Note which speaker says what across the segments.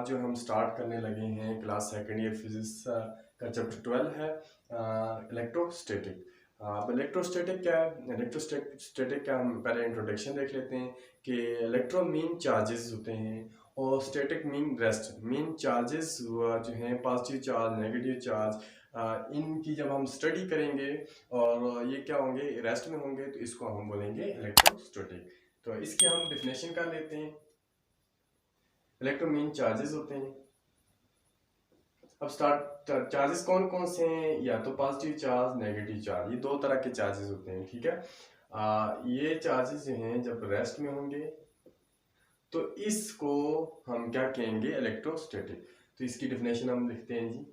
Speaker 1: आज जो हम स्टार्ट करने लगे हैं क्लास सेकेंड ईयर फिजिक्स का चैप्टर 12 है इलेक्ट्रोस्टैटिक। अब इलेक्ट्रोस्टैटिक क्या है? इलेक्ट्रोस्टैटिक का हम पहले इंट्रोडक्शन देख लेते हैं कि इलेक्ट्रो मीन चार्जेस होते हैं और static mean rest. Mean charges जो हैं पॉजिटिव चार्ज, नेगेटिव चार्ज, इनकी जब हम स्टडी करेंगे और ये क्या होंगे, रेस्ट में होंगे, तो इसको हम बोलेंगे इलेक्ट्रोस्टैटिक। तो इसकी हम डिफिनेशन कर लेते हैं। इलेक्ट्रोमीन चार्जेस होते हैं। अब स्टार्ट चार्जेस कौन कौन से हैं? या तो पॉजिटिव चार्ज, नेगेटिव चार्ज, ये दो तरह के चार्जेस होते हैं। ठीक है, ये चार्जेस जो हैं जब रेस्ट में होंगे तो इसको हम क्या कहेंगे? इलेक्ट्रोस्टैटिक। तो इसकी डेफिनेशन हम लिखते हैं जी,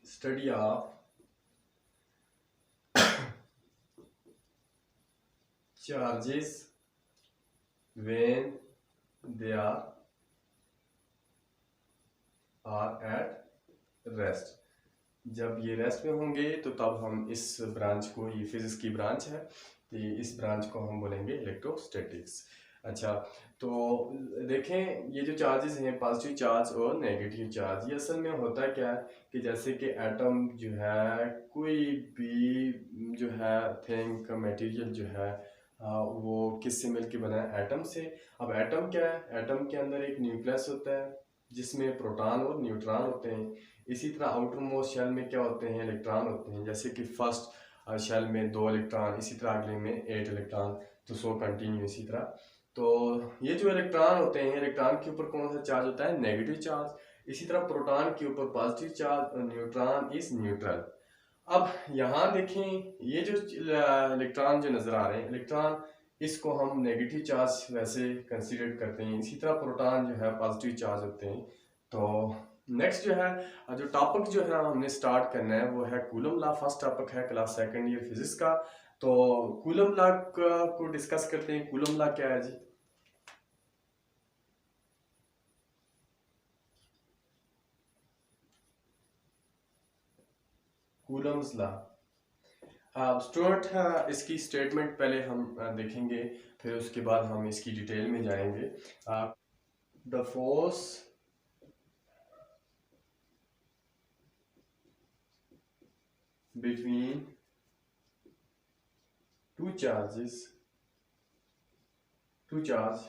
Speaker 1: study of charges when they are at rest. जब ये रेस्ट में होंगे तो तब हम इस ब्रांच को, ये फिजिक्स की ब्रांच है, तो इस ब्रांच को हम बोलेंगे इलेक्ट्रोस्टैटिक्स। अच्छा, तो देखें ये जो चार्जेस हैं पॉजिटिव चार्ज और नेगेटिव चार्ज, ये असल में होता क्या है कि जैसे कि एटम जो है, कोई भी जो है थिंग मटेरियल जो है वो किससे मिलके बना है? एटम से। अब एटम क्या है? एटम के अंदर एक न्यूक्लियस होता है जिसमें प्रोटॉन और न्यूट्रॉन होते हैं। इसी तरह आउटर मोस्ट शेल में क्या होते हैं? इलेक्ट्रॉन होते हैं। जैसे कि फर्स्ट शेल में 2 इलेक्ट्रॉन, इसी तरह अगले में 8 इलेक्ट्रॉन, तो सो कंटिन्यू इसी तरह। तो ये जो इलेक्ट्रॉन होते हैं, इलेक्ट्रॉन के ऊपर कौन सा चार्ज होता है? Negative charge. इसी तरह प्रोटॉन के ऊपर पॉजिटिव चार्ज और न्यूट्रॉन इज न्यूट्रल। अब यहाँ देखें, ये जो इलेक्ट्रॉन जो नजर आ रहे हैं, इलेक्ट्रॉन, इसको हम नेगेटिव चार्ज वैसे कंसीडर करते हैं। इसी तरह प्रोटॉन जो है पॉजिटिव चार्ज होते हैं। तो नेक्स्ट जो है, जो टॉपिक जो है हमने स्टार्ट करना है वो है कूलम लॉ। फर्स्ट टॉपिक है क्लास सेकंड ईयर फिजिक्स का। तो कूलम लॉ को डिस्कस करते हैं। कूलम लॉ क्या है जी? Coulomb's law. स्टूडेंट, इसकी स्टेटमेंट पहले हम देखेंगे, फिर उसके बाद हम इसकी डिटेल में जाएंगे। The force between two charges, two charge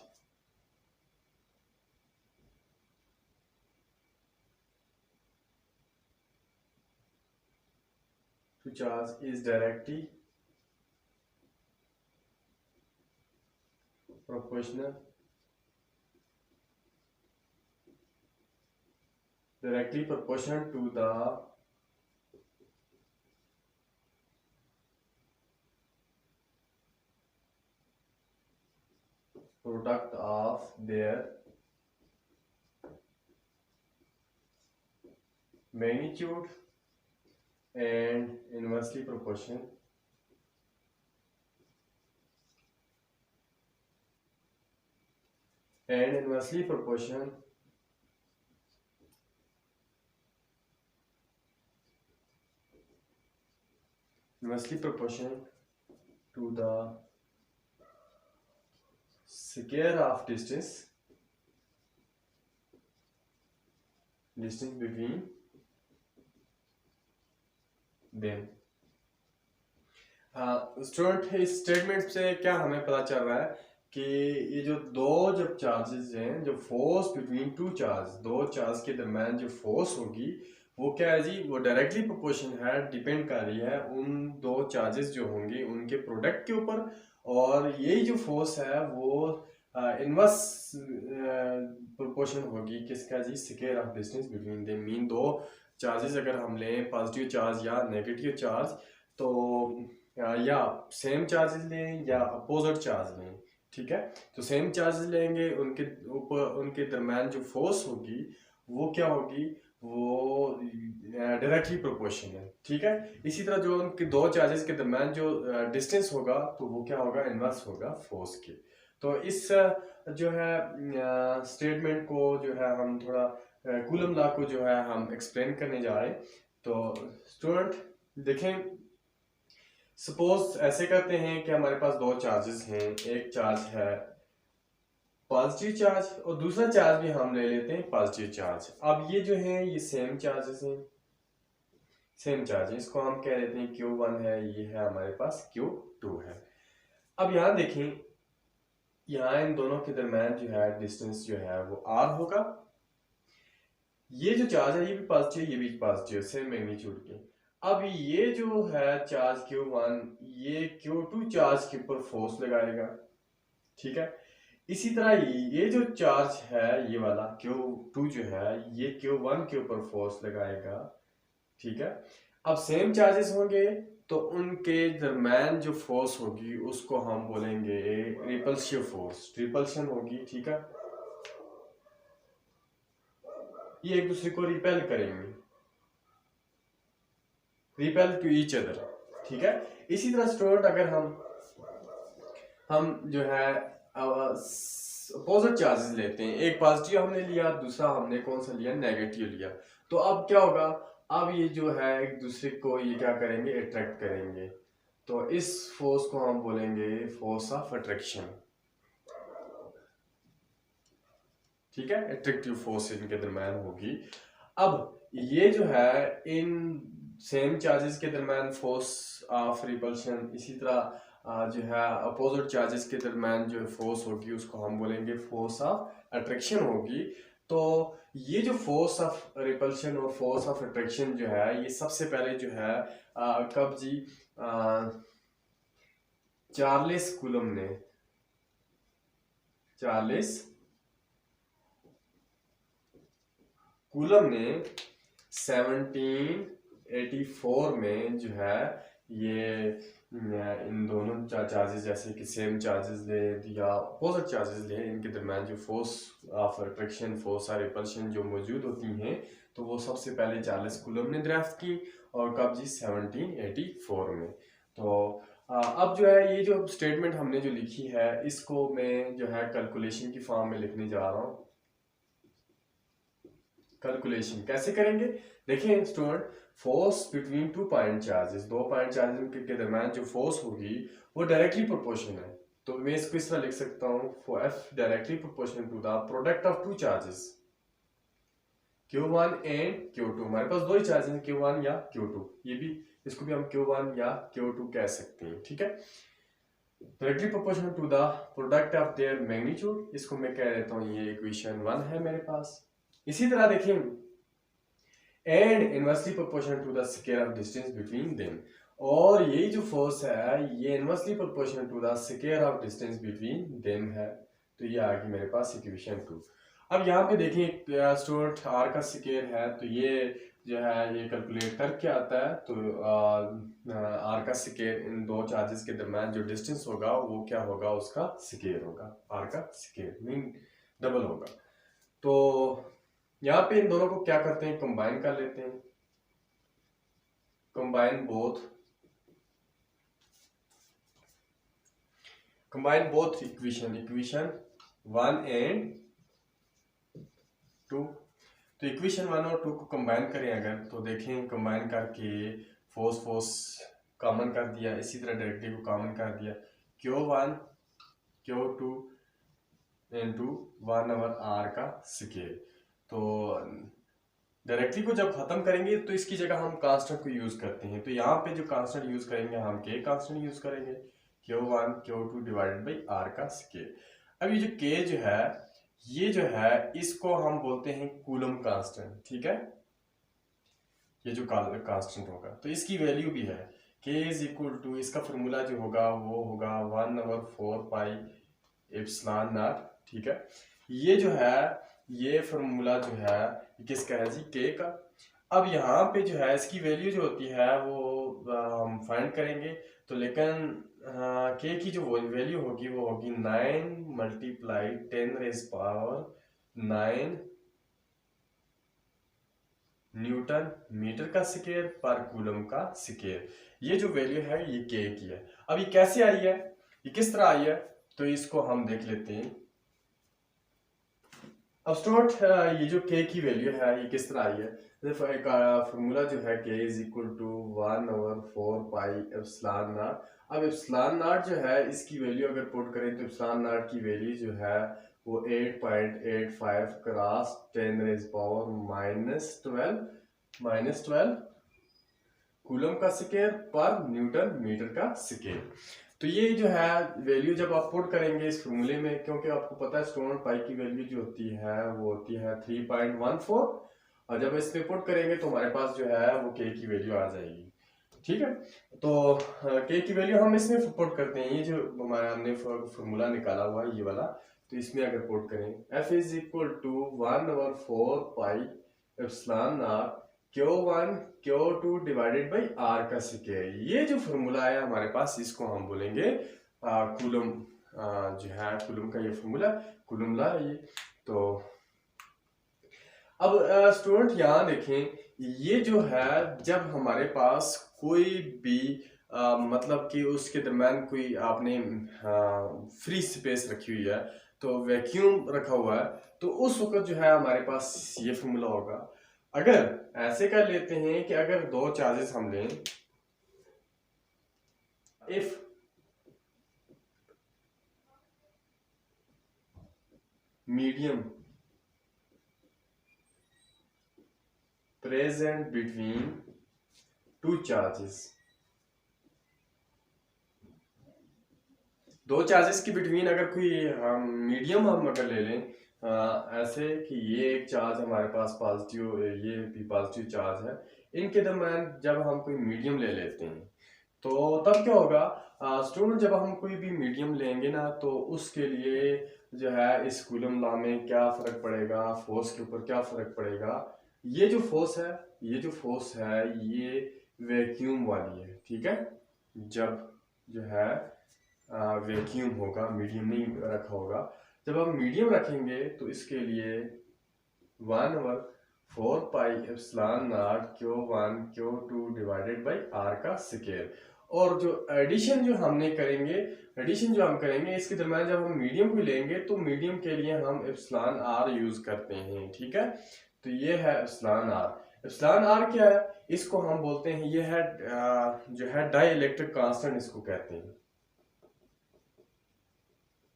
Speaker 1: is directly proportional to the product of their magnitude and inversely proportional to the square of distance between them। Student, इस स्टेटमेंट से क्या हमें पता चल रहा है कि ये जो दो जब चार्जेस हैं, जो फोर्स बिटवीन टू चार्ज, दो चार्ज के दरम्यान जो फोर्स होगी वो क्या है जी? वो डायरेक्टली प्रोपोर्शन है, डिपेंड कर रही है उन दो चार्जेस जो होंगे उनके प्रोडक्ट के ऊपर। और यही जो फोर्स है वो इनवर्स प्रोपोर्शन होगी किसका जी? Square of distance between them. Mean दो चार्जेस अगर हम लें, पॉजिटिव चार्ज या नेगेटिव चार्ज, तो या सेम चार्जेस लें या अपोजिट चार्ज लें। ठीक है, तो सेम चार्जेस लेंगे, उनके ऊपर उनके दरम्यान जो फोर्स होगी वो क्या होगी? वो डायरेक्टली प्रोपोर्शनल। ठीक है, इसी तरह जो उनके दो चार्जेस के दरम्यान जो डिस्टेंस होगा तो वो क्या होगा? इनवर्स होगा फोर्स के। तो इस जो है स्टेटमेंट को जो है हम थोड़ा कूलम लॉ को जो है हम एक्सप्लेन करने जा रहे हैं। तो स्टूडेंट देखें, सपोज ऐसे करते हैं कि हमारे पास दो चार्जेस हैं। एक चार्ज है पॉजिटिव चार्ज, और दूसरा चार्ज भी हम ले लेते हैं पॉजिटिव चार्ज। अब ये जो है ये सेम चार्जेस हैं, सेम चार्ज है, इसको हम कह देते हैं Q1 है, ये है हमारे पास Q2 है। अब यहाँ देखें, यहाँ इन दोनों के दरम्यान जो है डिस्टेंस जो है वो R होगा। ये जो चार्ज है ये भी पॉजिटिव, ये भी पॉजिटिव, सेम मैग्नीट्यूड के। अब ये जो है चार्ज Q1, ये Q2 चार्ज के ऊपर फोर्स लगाएगा, ठीक है। इसी तरह ये जो चार्ज है ये वाला Q2 जो है ये Q1 के ऊपर फोर्स लगाएगा, ठीक है। अब सेम चार्जेस होंगे तो उनके दरम्यान जो फोर्स होगी उसको हम बोलेंगे रिपल्सिव फोर्स, रिपल्शन होगी, ठीक है। ये एक दूसरे को रिपेल करेंगे, रिपेल टू ईच अदर, ठीक है। इसी तरह स्टूडेंट अगर हम जो है अपोजिट चार्जेस लेते हैं, एक पॉजिटिव हमने लिया, दूसरा हमने कौन सा लिया, नेगेटिव लिया, तो अब क्या होगा, अब ये जो है एक दूसरे को ये क्या करेंगे, अट्रैक्ट करेंगे। तो इस फोर्स को हम बोलेंगे फोर्स ऑफ अट्रैक्शन, ठीक है। अट्रैक्टिव फोर्स इनके दरम्यान होगी। अब ये जो है इन सेम चार्जेस के दरम्यान फोर्स ऑफ रिपल्शन, इसी तरह जो है अपोजिट चार्जेस के दरम्यान जो फोर्स होगी उसको हम बोलेंगे फोर्स ऑफ अट्रैक्शन होगी। तो ये जो फोर्स ऑफ रिपल्शन और फोर्स ऑफ अट्रैक्शन जो है ये सबसे पहले जो है कब जी, चार्ल्स कूलम ने, चार्ल्स कूलम ने 1784 में जो है ये इन दोनों चार्जेस, जैसे कि सेम चार्जेस ले या अपोजिट चार्जेस ले, इनके दरम्यान जो force of attraction, force of repulsion जो मौजूद होती हैं, तो वो सबसे पहले चार्ल्स कूलम ने दरियाफ्त की, और कब जी, 1784 में। तो अब जो है ये जो स्टेटमेंट हमने जो लिखी है इसको मैं जो है कैलकुलेशन की फॉर्म में लिखने जा रहा हूँ। कैलकुलेशन कैसे करेंगे, देखिए student, force between two point charges, दो पॉइंट चार्जेस के दरम्यान जो फोर्स होगी वो डायरेक्टली प्रोपोर्शनल है। तो मैं इसको इस तरह लिख सकता हूँ, F directly proportional to the product of two charges Q1 and Q2। हमारे पास दो ही चार्जेस हैं, Q1 या Q2, ये भी, इसको भी हम Q1 या Q2 कह सकते हैं, ठीक है। Directly proportional to the product of their magnitude, इसको मैं कह देता हूँ ये इक्वेशन 1 है मेरे पास। इसी तरह देखिए, and inversely proportional to the square of distance between them, और यही जो फोर्स है ये inversely proportional to the square of distance between them है। तो ये आ गई मेरे पास इक्वेशन 2। अब यहाँ पे देखिए स्टूडेंट, आर का स्क्वायर है तो ये जो है ये कैलकुलेट करके आता है, तो आर का स्क्वायर इन दो चार्जेस के दरम्यान जो डिस्टेंस होगा वो क्या होगा, उसका स्क्वायर होगा, आर का स्क्वायर मीन डबल होगा। तो यहाँ पे इन दोनों को क्या करते हैं, कंबाइन कर लेते हैं, combine both equation, equation 1 and 2। तो इक्वेशन 1 और 2 को कंबाइन करें अगर, तो देखें कंबाइन करके फोर्स कॉमन कर दिया, इसी तरह डायरेक्टली को कॉमन कर दिया, Q1 Q2 इनटू 1/r का स्क्वायर। तो डायरेक्टली को जब खत्म करेंगे तो इसकी जगह हम कांस्टेंट को यूज करते हैं, तो यहाँ पे जो कांस्टेंट यूज करेंगे हम के कांस्टेंट यूज करेंगे, Q1 Q2 divided by r का स्क्वायर। अब ये जो k जो है ये जो है इसको हम बोलते हैं कूलम कांस्टेंट, ठीक है। ये जो कांस्टेंट होगा तो इसकी वैल्यू भी है, k इज इक्वल टू, इसका फॉर्मूला जो होगा वो होगा 1/4 पाई एप्सिलॉन नॉट, ठीक है। ये जो है ये फॉर्मूला जो है किसका है जी, के का। अब यहाँ पे जो है इसकी वैल्यू जो होती है वो हम फाइंड करेंगे, तो लेकिन के की जो वैल्यू होगी वो होगी 9 मल्टीप्लाई 10⁻⁹ न्यूटन मीटर का स्क्वायर पर कूलम का स्क्वायर। ये जो वैल्यू है ये के की है। अब ये कैसे आई है, ये किस तरह आई है, तो इसको हम देख लेते हैं। अब स्टूडेंट ये जो k की वैल्यू है ये किस तरह आई है, एक फॉर्मूला जो है k is equal to 1/4 pi epsilon naught. अब एप्सिलॉन नॉट जो है इसकी वैल्यू अगर पुट करें तो एप्सिलॉन नॉट की वैल्यू जो है वो 8.85 क्रॉस 10⁻⁻12 कूलम का स्केयर पर न्यूटन मीटर का स्केयर। तो ये जो है वैल्यू जब आप पुट करेंगे इस फॉर्मूले में, क्योंकि आपको पता है स्टूडेंट पाई की वैल्यू जो होती है वो होती है 3.14, और जब इसमें पुट करेंगे तो हमारे पास जो है वो के की वैल्यू आ जाएगी। ठीक है, तो के की वैल्यू हम इसमें पुट करते हैं, ये जो हमारा हमने फॉर्मूला निकाला हुआ है ये वाला, तो इसमें अगर पुट करें F is equal to 1/4 pi epsilon naught Q1 Q2 divided by R का स्क्वायर। ये जो फॉर्मूला है हमारे पास, इसको हम बोलेंगे कूलम, जो है कूलम का ये फॉर्मूला, कूलम ला ये। तो अब स्टूडेंट यहाँ देखें, ये जो है जब हमारे पास कोई भी मतलब कि उसके दरम्यान कोई आपने फ्री स्पेस रखी हुई है, तो वैक्यूम रखा हुआ है, तो उस वक्त जो है हमारे पास ये फॉर्मूला होगा। अगर ऐसे कर लेते हैं कि अगर दो चार्जेस हम लें, if medium present between two charges, दो चार्जेस की बिटवीन अगर कोई मीडियम हम अगर ले लें, ऐसे कि ये एक चार्ज हमारे पास पॉजिटिव, ये भी पॉजिटिव चार्ज है, इनके दरम्यान जब हम कोई मीडियम ले लेते हैं तो तब क्या होगा स्टूडेंट, जब हम कोई भी मीडियम लेंगे ना, तो उसके लिए जो है इस कूलम लॉ में क्या फर्क पड़ेगा, फोर्स के ऊपर क्या फर्क पड़ेगा। ये जो फोर्स है, ये जो फोर्स है ये वैक्यूम वाली है। ठीक है, जब जो है वैक्यूम होगा, मीडियम नहीं रखा होगा, जब हम मीडियम रखेंगे तो इसके लिए 1/4 pi epsilon naught Q1 Q2 divided by R का स्क्वायर। और जो एडिशन जो हम करेंगे इसके दरम्यान जब हम मीडियम को लेंगे तो मीडियम के लिए हम एप्सिलॉन R यूज करते हैं। ठीक है, तो ये है एप्सिलॉन R। एप्सिलॉन R क्या है, इसको हम बोलते हैं, ये है जो है डाई इलेक्ट्रिक कांस्टेंट, इसको कहते हैं,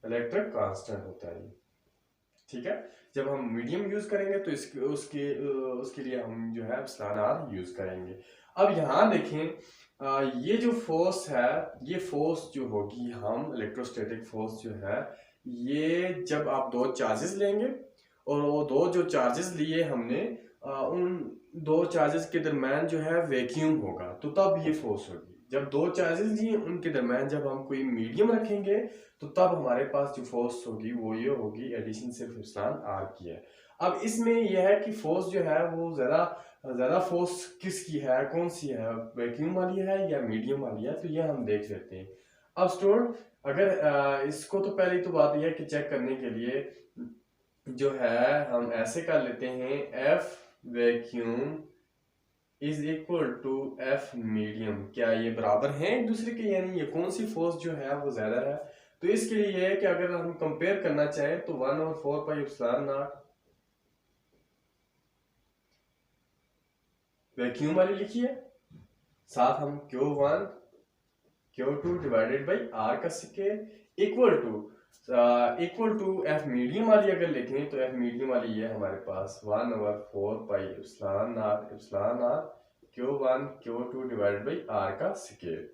Speaker 1: इलेक्ट्रिक कांस्टेंट होता है ये। ठीक है, जब हम मीडियम यूज करेंगे तो इसके उसके लिए हम जो है एप्सिलॉन R यूज करेंगे। अब यहाँ देखें, ये जो फोर्स है, ये फोर्स जो होगी, हम इलेक्ट्रोस्टैटिक फोर्स जो है, ये जब आप दो चार्जेस लेंगे और वो दो जो चार्जेस लिए हमने, उन दो चार्जेस के दरम्यान जो है वैक्यूम होगा, तो तब ये फोर्स होगी। जब दो चार्जेस लिए उनके दरम्यान जब हम कोई मीडियम रखेंगे तो तब हमारे पास जो फोर्स होगी वो ये होगी, एडिशन सिर्फ एप्सिलॉन R की है। अब इसमें यह है कि फोर्स जो है वो ज्यादा फोर्स किसकी है, कौन सी है, वैक्यूम वाली है या मीडियम वाली है, तो ये हम देख लेते हैं। अब स्टूडेंट अगर इसको, तो पहले तो बात यह है कि चेक करने के लिए जो है हम ऐसे कर लेते हैं, F vacuum is equal to F medium. क्या ये बराबर हैं एक दूसरे के, यानी ये कौन सी फोर्स जो है वो ज्यादा है। तो इसके लिए ये है कि अगर हम कंपेयर करना चाहें तो 1/4 पाई एप्सिलॉन नॉट वैक्यूम वाली लिखिए, साथ हम Q1 Q2 divided by R का square equal to F medium वाली अगर लिखें तो F मीडियम वाली ये हमारे पास 1/4 pi epsilon naught Q1 Q2 divided by R का स्क्वायर।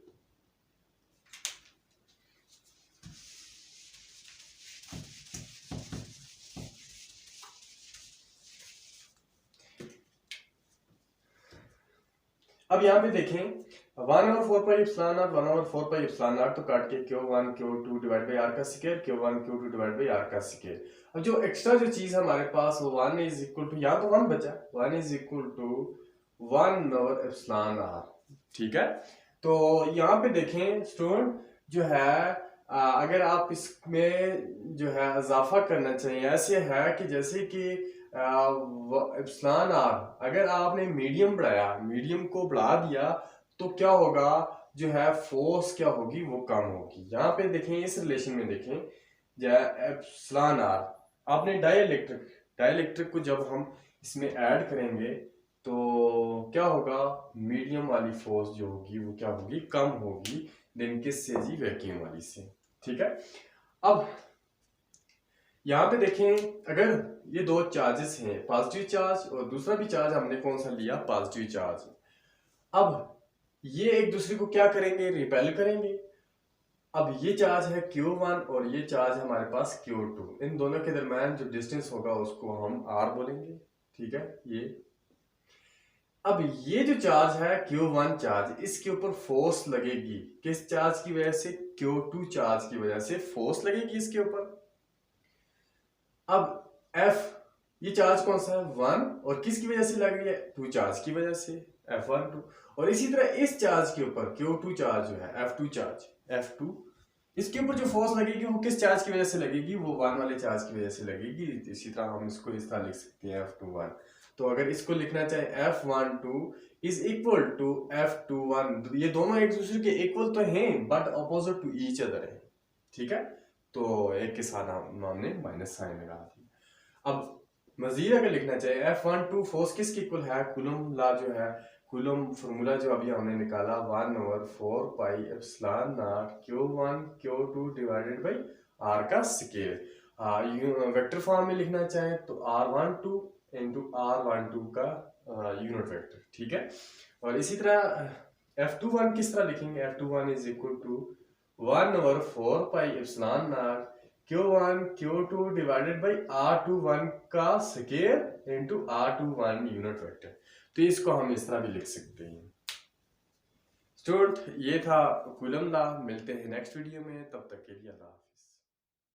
Speaker 1: अब यहाँ पे देखें 1/4 pi epsilon not 1/4 pi epsilon not, तो काट के Q1 Q2 divide by R का square, Q1 Q2 divide by R का स्क्वायर। अब जो एक्स्ट्रा जो चीज हमारे पास वो 1 इज इक्वल टू, यहाँ तो 1 बचा, 1 इज इक्वल टू 1/एप्सिलॉन R। ठीक है, तो यहाँ पे देखें स्टूडेंट जो है, अगर आप इसमें जो है इजाफा करना चाहिए, ऐसे है कि जैसे कि एप्सिलॉन R, अगर आपने मीडियम बढ़ाया, मीडियम को बढ़ा दिया तो क्या होगा, जो है फोर्स क्या होगी वो कम होगी। यहाँ पे देखें, इस रिलेशन में देखें, एप्सिलॉन R, आपने डाइलेक्ट्रिक को जब हम इसमें ऐड करेंगे तो क्या होगा, मीडियम वाली फोर्स जो होगी वो क्या होगी, कम होगी देन किससे जी, वैक्यूम वाली से। ठीक है, अब यहाँ पे देखें, अगर ये दो चार्जेस हैं, पॉजिटिव चार्ज और दूसरा भी चार्ज हमने कौन सा लिया, पॉजिटिव चार्ज। अब ये एक दूसरे को क्या करेंगे, रिपेल करेंगे। अब ये चार्ज है Q1 और ये चार्ज हमारे पास Q2, इन दोनों के दरम्यान जो डिस्टेंस होगा उसको हम R बोलेंगे, ठीक है। ये अब ये जो चार्ज है Q1 चार्ज, इसके ऊपर फोर्स लगेगी, किस चार्ज की वजह से, Q2 चार्ज की वजह से फोर्स लगेगी इसके ऊपर। अब F, ये चार्ज कौन सा है, 1, और किसकी वजह से लग रही है, 2 चार्ज की वजह से, F1 2। और इसी तरह इस चार्ज के ऊपर Q2 चार्ज जो है, F2 चार्ज, F2, इसके ऊपर जो फोर्स लगेगी वो किस चार्ज की वजह से लगेगी, वो 1 वाले चार्ज की वजह से लगेगी। इसी तरह हम इसको इस तरह लिख सकते हैं, F21। तो अगर इसको लिखना चाहे, F12 is equal to F21, ये दोनों एक दूसरे के इक्वल तो हैं but opposite to each other है, ठीक है। तो एक के साथ हमने माइनस साइन लगा दिया। अब मजीद अगर लिखना चाहिए, F12 फोर्स किसके इक्वल है, कूलम लॉ जो है, कूलम फार्मूला जो अभी हमने निकाला, 1/4 pi epsilon naught Q1 Q2 divided by R का स्केल। वेक्टर फॉर्म में लिखना चाहे तो R12 इंटू R12 का यूनिट वेक्टर, ठीक है। और इसी तरह F21 किस तरह लिखेंगे, F21 is equal to 1/4 pi epsilon naught Q1 Q2 divided by R21 का scale into R21 unit vector. तो इसको हम इस तरह भी लिख सकते हैं। स्टूडेंट, ये था कूलम लॉ। मिलते हैं नेक्स्ट वीडियो में, तब तक के लिए अल्लाह।